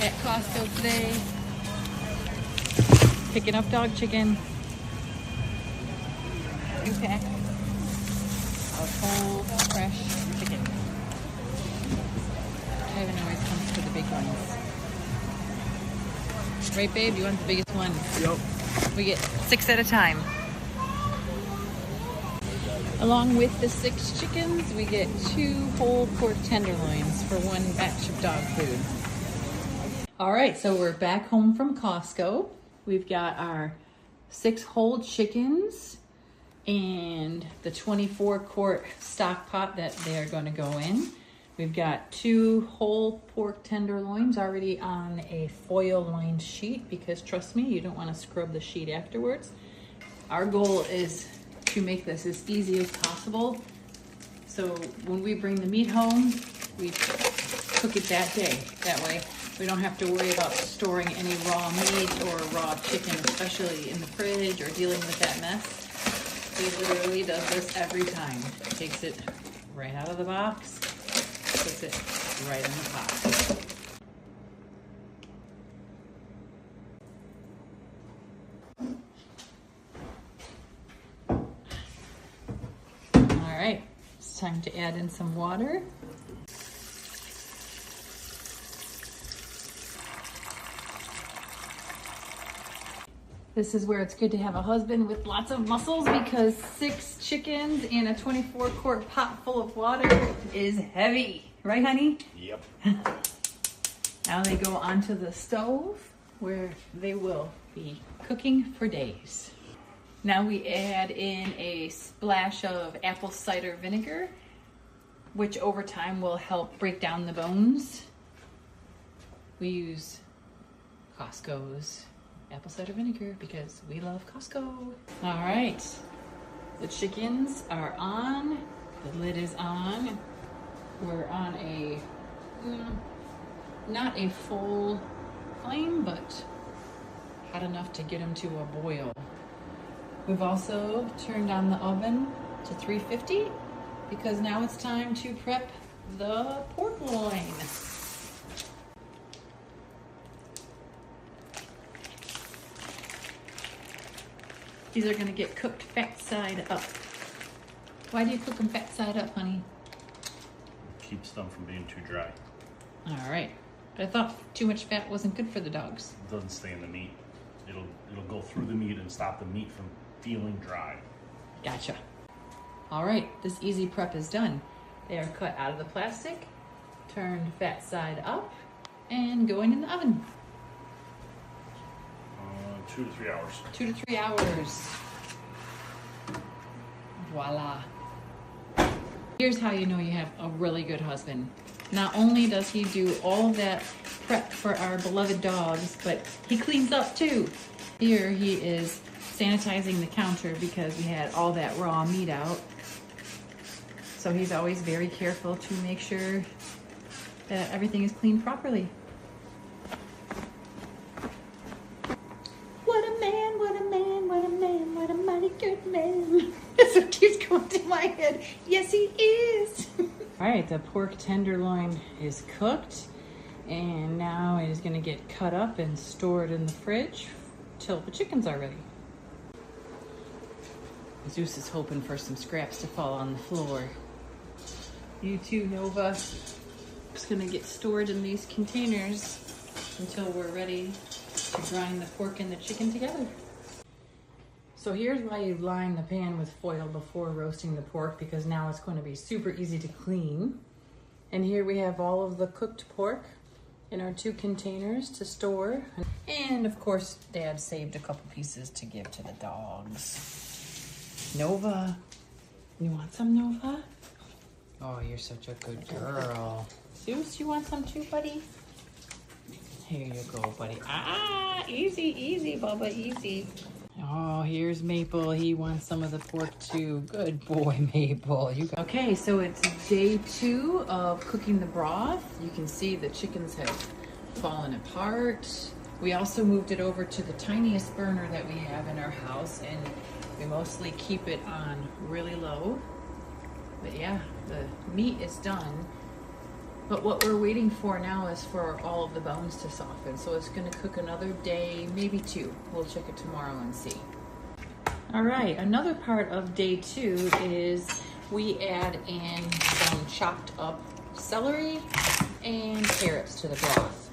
at Costco today, picking up dog chicken. 2-pack of whole fresh chicken. Kevin always comes for the big ones. Right, babe? You want the biggest one? Yep. We get 6 at a time. Along with the 6 chickens, we get 2 whole pork tenderloins for 1 batch of dog food. All right, so we're back home from Costco. We've got our 6 whole chickens and the 24-quart stock pot that they are going to go in. We've got 2 whole pork tenderloins already on a foil lined sheet because trust me, you don't want to scrub the sheet afterwards. Our goal is to make this as easy as possible. So when we bring the meat home, we cook it that day. That way we don't have to worry about storing any raw meat or raw chicken, especially in the fridge or dealing with that mess. He literally does this every time. Takes it right out of the box, puts it right in the pot. All right, it's time to add in some water. This is where it's good to have a husband with lots of muscles because 6 chickens and a 24-quart pot full of water is heavy. Right, honey? Yep. Now they go onto the stove where they will be cooking for days. Now we add in a splash of apple cider vinegar, which over time will help break down the bones. We use Costco's apple cider vinegar because we love Costco. All right, the chickens are on, the lid is on. We're on a, not a full flame, but hot enough to get them to a boil. We've also turned on the oven to 350 because now it's time to prep the pork loin. These are gonna get cooked fat side up. Why do you cook them fat side up, honey? Keeps them from being too dry. All right, but I thought too much fat wasn't good for the dogs. It doesn't stay in the meat. It'll go through the meat and stop the meat from feeling dry. Gotcha. All right, this easy prep is done. They are cut out of the plastic, turned fat side up, and going in the oven. 2 to 3 hours. 2 to 3 hours. Voila. Here's how you know you have a really good husband. Not only does he do all that prep for our beloved dogs, but he cleans up too. Here he is sanitizing the counter because we had all that raw meat out. So he's always very careful to make sure that everything is cleaned properly. What a man, what a man, what a man, what a mighty good man. That's what keeps going to my head. Yes, he is. All right, the pork tenderloin is cooked, and now it is going to get cut up and stored in the fridge till the chickens are ready. Zeus is hoping for some scraps to fall on the floor. You too, Nova. It's going to get stored in these containers until we're ready to grind the pork and the chicken together. So here's why you line the pan with foil before roasting the pork, because now it's going to be super easy to clean. And here we have all of the cooked pork in our 2 containers to store. And of course, Dad saved a couple pieces to give to the dogs. Nova, you want some, Nova? Oh, you're such a good girl. Zeus, you want some too, buddy? Here you go, buddy. Ah, easy, easy, Bubba, easy. Oh, here's Maple. He wants some of the pork too. Good boy, Maple. Okay, so it's day 2 of cooking the broth. You can see the chickens have fallen apart. We also moved it over to the tiniest burner that we have in our house, and we mostly keep it on really low. But yeah, the meat is done. But what we're waiting for now is for all of the bones to soften. So it's gonna cook another day, maybe 2. We'll check it tomorrow and see. All right, another part of day 2 is we add in some chopped up celery and carrots to the broth.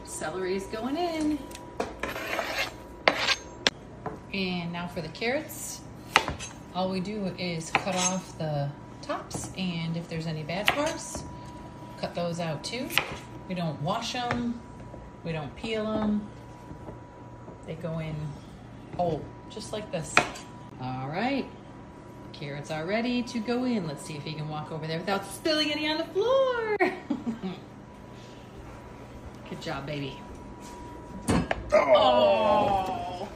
Celery is going in. And now for the carrots, all we do is cut off the tops, and if there's any bad parts, cut those out too. We don't wash them, we don't peel them. They go in whole, just like this. All right, carrots are ready to go in. Let's see if he can walk over there without spilling any on the floor. Good job, baby. Oh,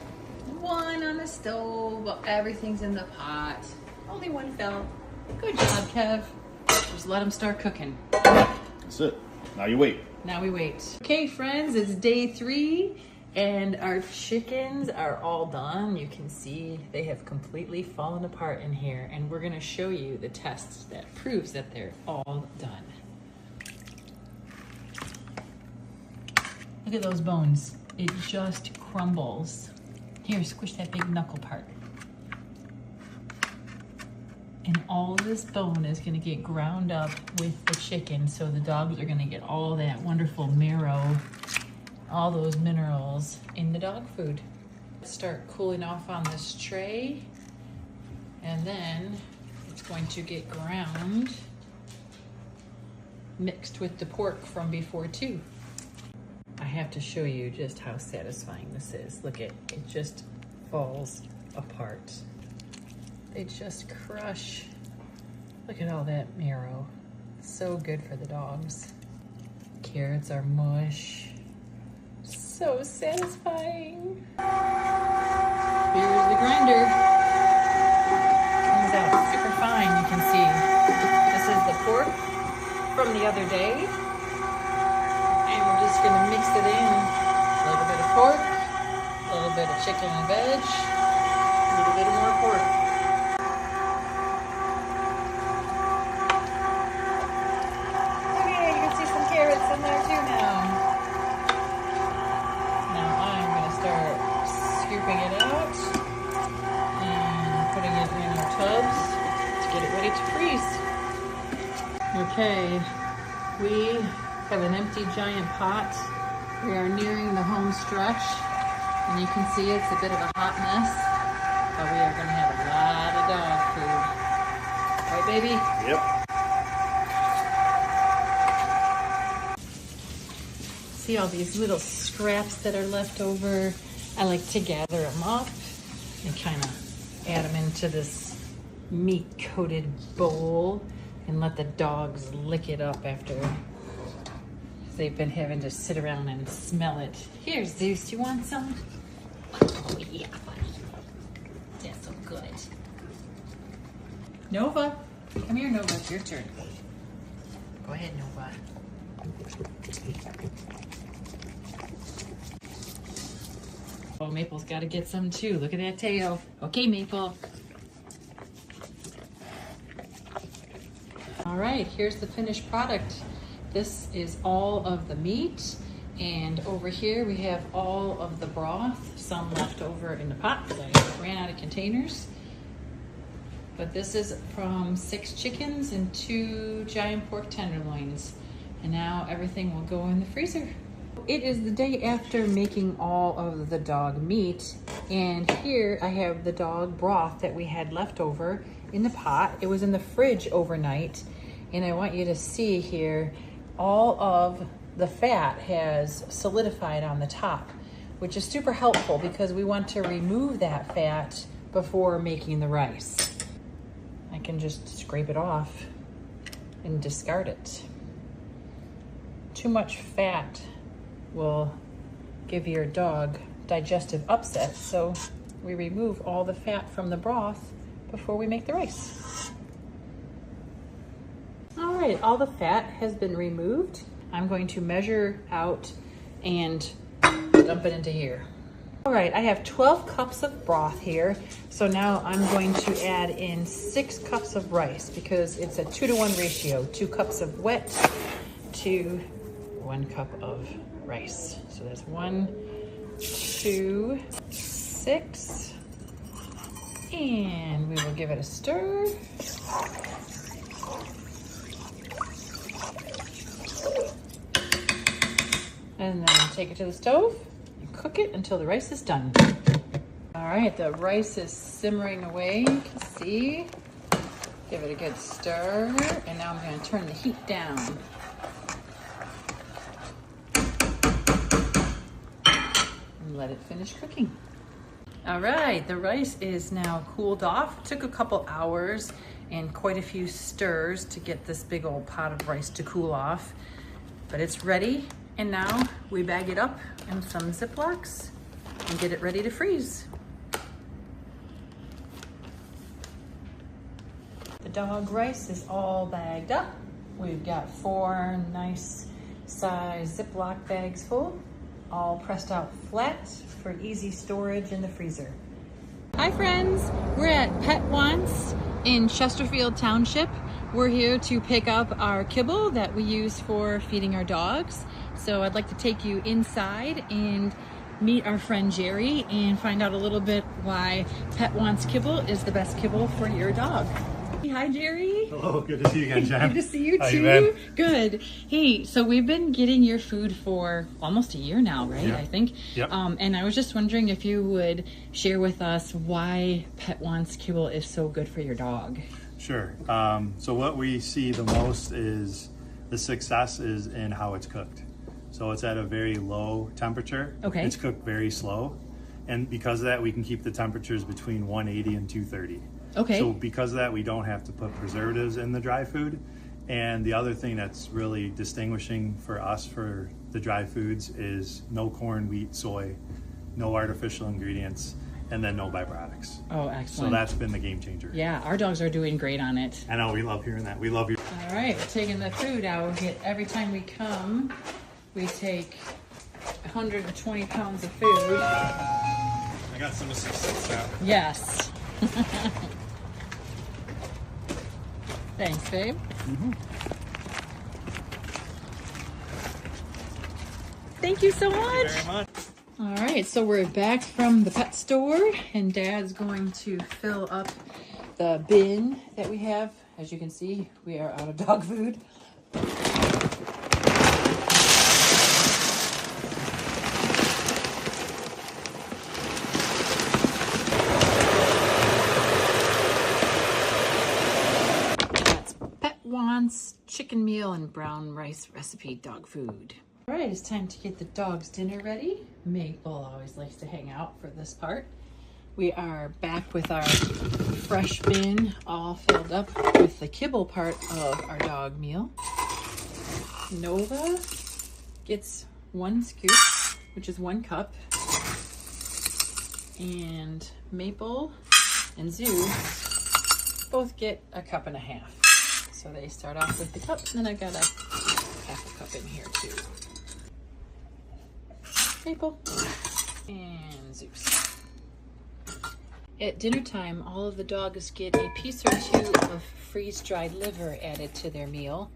one on the stove, but everything's in the pot. Only one fell. Good job, Kev. Just let them start cooking. That's it. Now you wait. Now we wait. Okay, friends, it's day 3, and our chickens are all done. You can see they have completely fallen apart in here, and we're gonna show you the test that proves that they're all done. Look at those bones. It just crumbles. Here, squish that big knuckle part. And all this bone is gonna get ground up with the chicken, so the dogs are gonna get all that wonderful marrow, all those minerals in the dog food. Start cooling off on this tray, and then it's going to get ground, mixed with the pork from before too. I have to show you just how satisfying this is. Look at it, just falls apart. They just crush. Look at all that marrow. So good for the dogs. Carrots are mush. So satisfying. Here's the grinder. Comes out super fine, you can see. This is the pork from the other day. And we're just gonna mix it in. A little bit of pork, a little bit of chicken and veg, a little bit more pork. Okay, you can see some carrots in there too now. Now I'm gonna start scooping it out and putting it in our tubs to get it ready to freeze. Okay, we have an empty giant pot. We are nearing the home stretch, and you can see it's a bit of a hot mess, but we are gonna have a lot of dog food. Right, baby? Yep. See all these little scraps that are left over? I like to gather them up and kind of add them into this meat-coated bowl and let the dogs lick it up after they've been having to sit around and smell it. Here, Zeus, you want some? Oh, yeah, buddy. That's so good. Nova, come here, Nova. It's your turn. Go ahead, Nova. Oh, Maple's got to get some too. Look at that tail. Okay, Maple. All right, here's the finished product. This is all of the meat, and over here we have all of the broth, some left over in the pot because I ran out of containers. But this is from 6 chickens and 2 giant pork tenderloins. And now everything will go in the freezer. It is the day after making all of the dog meat, and here I have the dog broth that we had left over in the pot. It was in the fridge overnight, and I want you to see here all of the fat has solidified on the top, which is super helpful because we want to remove that fat before making the rice. I can just scrape it off and discard it. Too much fat will give your dog digestive upset, so we remove all the fat from the broth before we make the rice. All right, all the fat has been removed. I'm going to measure out and dump it into here. All right, I have 12 cups of broth here. So now I'm going to add in 6 cups of rice because it's a 2-to-1 ratio. 2 cups of wet to 1 cup of rice. So that's 1, 2, 6. And we will give it a stir. And then take it to the stove and cook it until the rice is done. All right, the rice is simmering away, you can see. Give it a good stir, and now I'm gonna turn the heat down. And let it finish cooking. All right, the rice is now cooled off. It took a couple hours and quite a few stirs to get this big old pot of rice to cool off, but it's ready. And now we bag it up in some Ziplocs and get it ready to freeze. The dog rice is all bagged up. We've got 4 nice size Ziploc bags full, all pressed out flat for easy storage in the freezer. Hi friends, we're at Pet Wants in Chesterfield Township. We're here to pick up our kibble that we use for feeding our dogs. So I'd like to take you inside and meet our friend Jerry and find out a little bit why Pet Wants Kibble is the best kibble for your dog. Hi Jerry. Hello, good to see you again, Jen. Good to see you How too. you been? Good. Hey, so we've been getting your food for almost a year now, right? Yeah. I think. Yep. And I was just wondering if you would share with us why Pet Wants Kibble is so good for your dog. Sure. So what we see the most is the success is in how it's cooked. So it's at a very low temperature. Okay. It's cooked very slow. And because of that, we can keep the temperatures between 180 and 230. Okay. So because of that, we don't have to put preservatives in the dry food. And the other thing that's really distinguishing for us for the dry foods is no corn, wheat, soy, no artificial ingredients, and then no probiotics. Oh, So excellent. that's been the game changer. Yeah, our dogs are doing great on it. I know, we love hearing that. We love you. All right, we're taking the food out. Every time we come, we take 120 pounds of food. I got some assistance now. Yes. Thanks, babe. Thank you so much. Very much. All right, so we're back from the pet store, and Dad's going to fill up the bin that we have. As you can see, we are out of dog food. That's Pet Wants chicken meal and brown rice recipe dog food. All right, it's time to get the dog's dinner ready. Maple always likes to hang out for this part. We are back with our fresh bin all filled up with the kibble part of our dog meal. Nova gets 1 scoop, which is 1 cup. And Maple and Zeus both get 1.5 cups. So they start off with the cup, and then I've got a 1/2 cup in here too. Maple and Zeus. At dinner time, all of the dogs get a piece or 2 of freeze-dried liver added to their meal.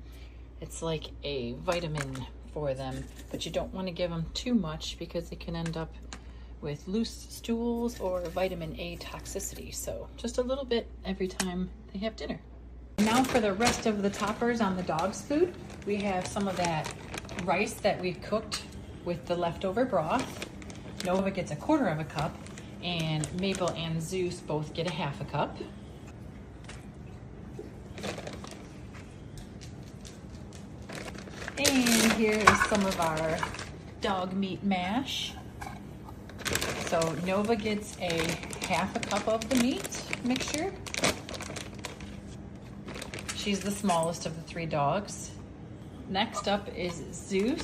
It's like a vitamin for them, but you don't want to give them too much because they can end up with loose stools or vitamin A toxicity. So just a little bit every time they have dinner. Now for the rest of the toppers on the dog's food, we have some of that rice that we've cooked with the leftover broth. Nova gets 1/4 cup, and Maple and Zeus both get 1/2 cup. And here is some of our dog meat mash. So Nova gets 1/2 cup of the meat mixture. She's the smallest of the 3 dogs. Next up is Zeus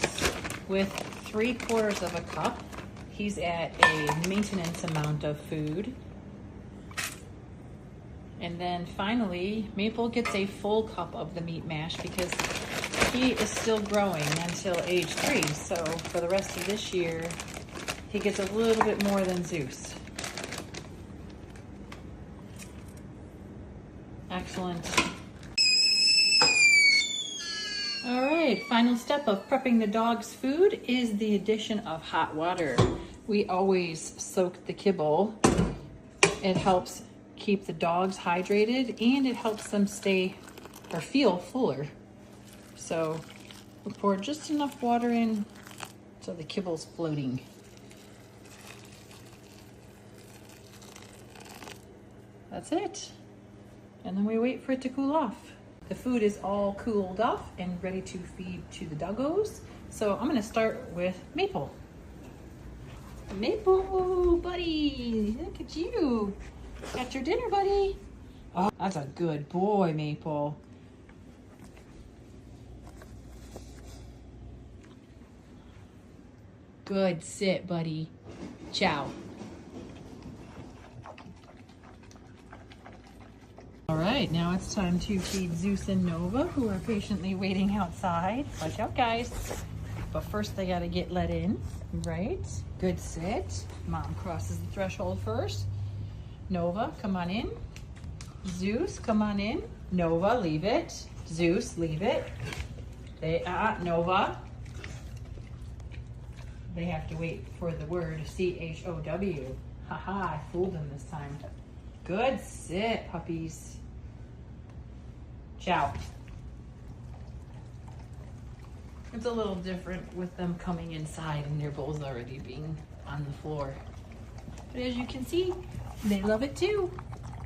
with 3/4 cup. He's at a maintenance amount of food. And then finally, Maple gets a full cup of the meat mash because he is still growing until age 3. So for the rest of this year, He gets a little bit more than Zeus. Excellent. All right, final step of prepping the dog's food is the addition of hot water. We always soak the kibble. It helps keep the dogs hydrated and it helps them stay or feel fuller. So we pour just enough water in so the kibble's floating. That's it. And then we wait for it to cool off. The food is all cooled off and ready to feed to the doggos. So I'm gonna start with Maple. Maple, buddy, look at you. Got your dinner, buddy. Oh, that's a good boy, Maple. Good sit, buddy. Ciao. All right, now it's time to feed Zeus and Nova, who are patiently waiting outside. Watch out, guys. But first they gotta get let in, right? Good sit. Mom crosses the threshold first. Nova, come on in. Zeus, come on in. Nova, leave it. Zeus, leave it. Nova. They have to wait for the word C-H-O-W. Haha, I fooled them this time. Good sit, puppies. Ciao. It's a little different with them coming inside and their bowls already being on the floor. But as you can see, they love it too.